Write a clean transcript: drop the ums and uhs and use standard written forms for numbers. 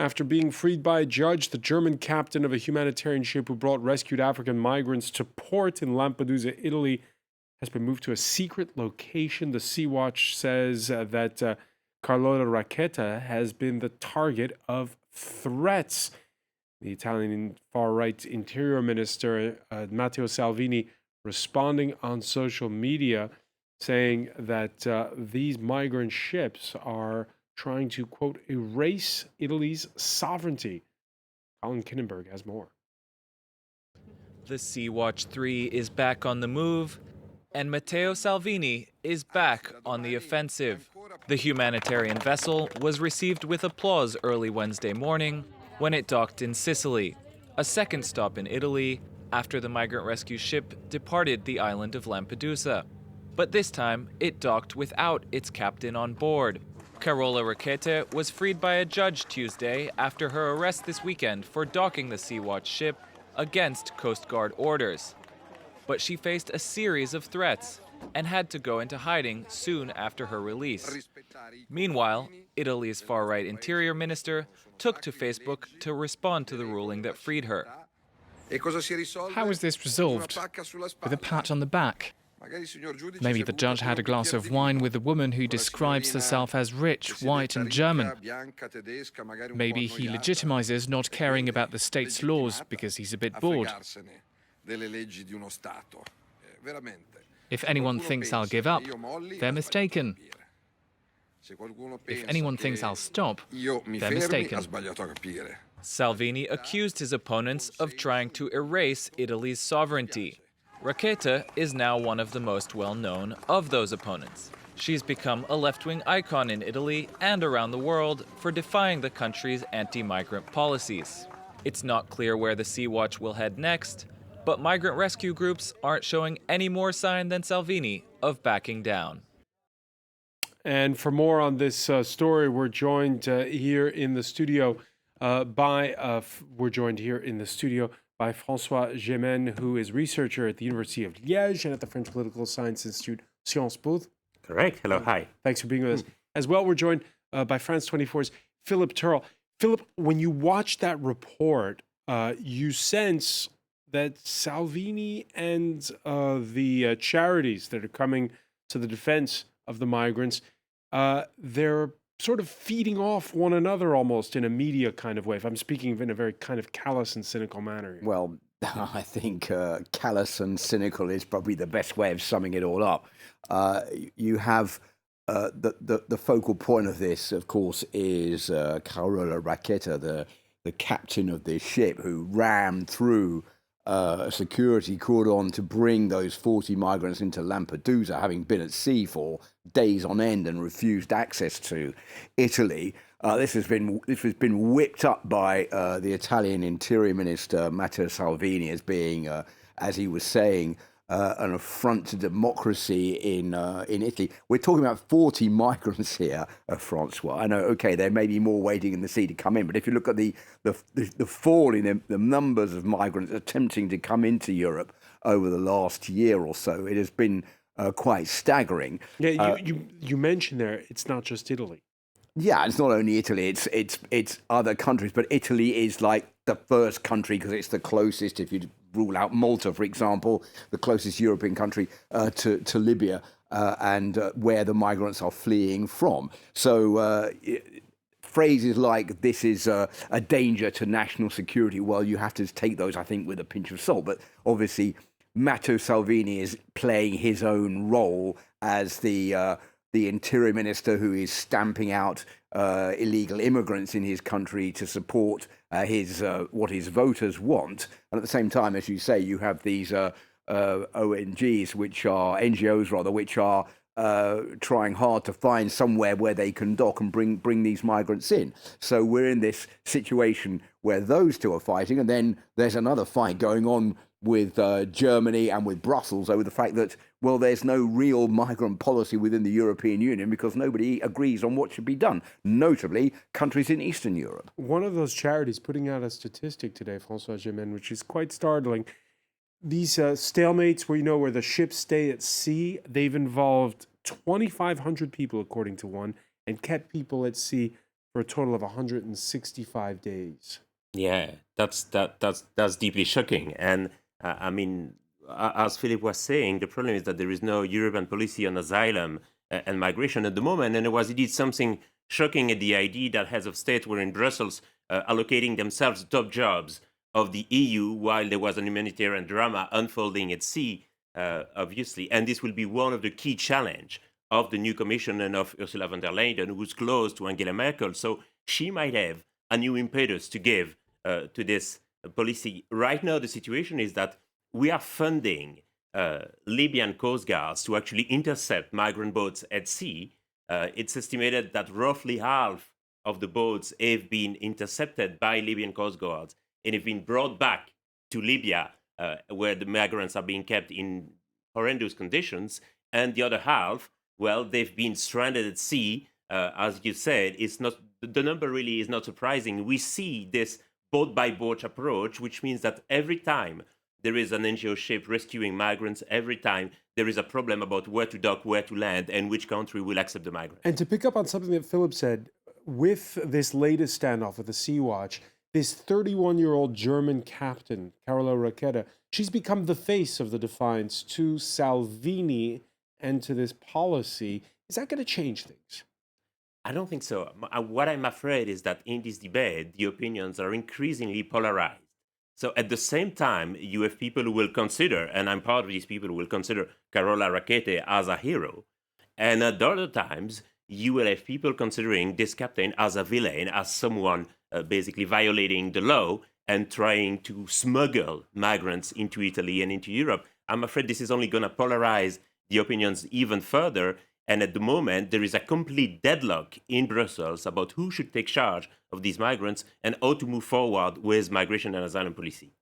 After being freed by a judge, the German captain of a humanitarian ship who brought rescued African migrants to port in Lampedusa, Italy, has been moved to a secret location. The Sea Watch says that Carlotta Racketa has been the target of threats. The Italian far-right Interior Minister, Matteo Salvini, responding on social media, saying that these migrant ships are trying to, quote, erase Italy's sovereignty. Colin Kinnenberg has more. The Sea Watch 3 is back on the move, and Matteo Salvini is back on the offensive. The humanitarian vessel was received with applause early Wednesday morning when it docked in Sicily, a second stop in Italy after the migrant rescue ship departed the island of Lampedusa. But this time, it docked without its captain on board. Carola Rackete was freed by a judge Tuesday after her arrest this weekend for docking the Sea Watch ship against Coast Guard orders. But she faced a series of threats and had to go into hiding soon after her release. Meanwhile, Italy's far-right interior minister took to Facebook to respond to the ruling that freed her. How is this resolved? With a pat on the back? Maybe the judge had a glass of wine with a woman who describes herself as rich, white and German. Maybe he legitimizes not caring about the state's laws because he's a bit bored. If anyone thinks I'll give up, they're mistaken. If anyone thinks I'll stop, they're mistaken. Salvini accused his opponents of trying to erase Italy's sovereignty. Rackete is now one of the most well-known of those opponents. She's become a left-wing icon in Italy and around the world for defying the country's anti-migrant policies. It's not clear where the Sea Watch will head next, but migrant rescue groups aren't showing any more sign than Salvini of backing down. And for more on this story, we're joined here in the studio by François Gemenne, who is researcher at the University of Liège and at the French Political Science Institute, Sciences Po. Correct. Hello. Hi. Thanks for being with us. As well, we're joined by France 24's Philip Turle. Philip, when you watch that report, you sense that Salvini and the charities that are coming to the defense of the migrants, they're sort of feeding off one another almost in a media kind of way, if I'm speaking in a very kind of callous and cynical manner. Well, I think callous and cynical is probably the best way of summing it all up. You have the focal point of this, of course, is Carola Rackete, the captain of this ship who rammed through a security cordon to bring those 40 migrants into Lampedusa, having been at sea for days on end and refused access to Italy. This has been whipped up by the Italian Interior Minister Matteo Salvini as being, as he was saying, an affront to democracy in Italy. We're talking about 40 migrants here, François. I know, okay, there may be more waiting in the sea to come in, but if you look at the fall in the numbers of migrants attempting to come into Europe over the last year or so, it has been quite staggering. Yeah, you mentioned there, it's not just Italy. Yeah, it's not only Italy, it's other countries, but Italy is like the first country because it's the closest, if you rule out Malta, for example, the closest European country to Libya and where the migrants are fleeing from. So phrases like this is a danger to national security, well, you have to take those, I think, with a pinch of salt. But obviously, Matteo Salvini is playing his own role as the interior minister who is stamping out illegal immigrants in his country to support what his voters want. And at the same time, as you say, you have these NGOs, which are trying hard to find somewhere where they can dock and bring these migrants in. So we're in this situation where those two are fighting, and then there's another fight going on with Germany and with Brussels over the fact that, well, there's no real migrant policy within the European Union because nobody agrees on what should be done, notably countries in Eastern Europe. One of those charities putting out a statistic today, François Gemenne, which is quite startling. These stalemates where the ships stay at sea, they've involved 2,500 people, according to one, and kept people at sea for a total of 165 days. Yeah, that's deeply shocking. And I mean, as Philip was saying, the problem is that there is no European policy on asylum and migration at the moment. And it was indeed something shocking at the idea that heads of state were in Brussels allocating themselves top jobs of the EU while there was an humanitarian drama unfolding at sea, obviously. And this will be one of the key challenge of the new commission and of Ursula von der Leyen, who's close to Angela Merkel. So she might have a new impetus to give to this policy. Right now, the situation is that we are funding Libyan coast guards to actually intercept migrant boats at sea. It's estimated that roughly half of the boats have been intercepted by Libyan coast guards and have been brought back to Libya, where the migrants are being kept in horrendous conditions. And the other half, well, they've been stranded at sea. As you said, it's not, the number really is not surprising. We see this boat-by-boat approach, which means that every time there is an NGO ship rescuing migrants, every time there is a problem about where to dock, where to land, and which country will accept the migrants. And to pick up on something that Philip said, with this latest standoff with the Sea-Watch, this 31-year-old German captain, Carola Rackete, she's become the face of the defiance to Salvini and to this policy. Is that going to change things? I don't think so. What I'm afraid is that in this debate, the opinions are increasingly polarized. So at the same time, you have people who will consider, and I'm part of these people who will consider Carola Rackete as a hero. And at other times, you will have people considering this captain as a villain, as someone basically violating the law and trying to smuggle migrants into Italy and into Europe. I'm afraid this is only going to polarize the opinions even further. And at the moment, there is a complete deadlock in Brussels about who should take charge of these migrants and how to move forward with migration and asylum policy.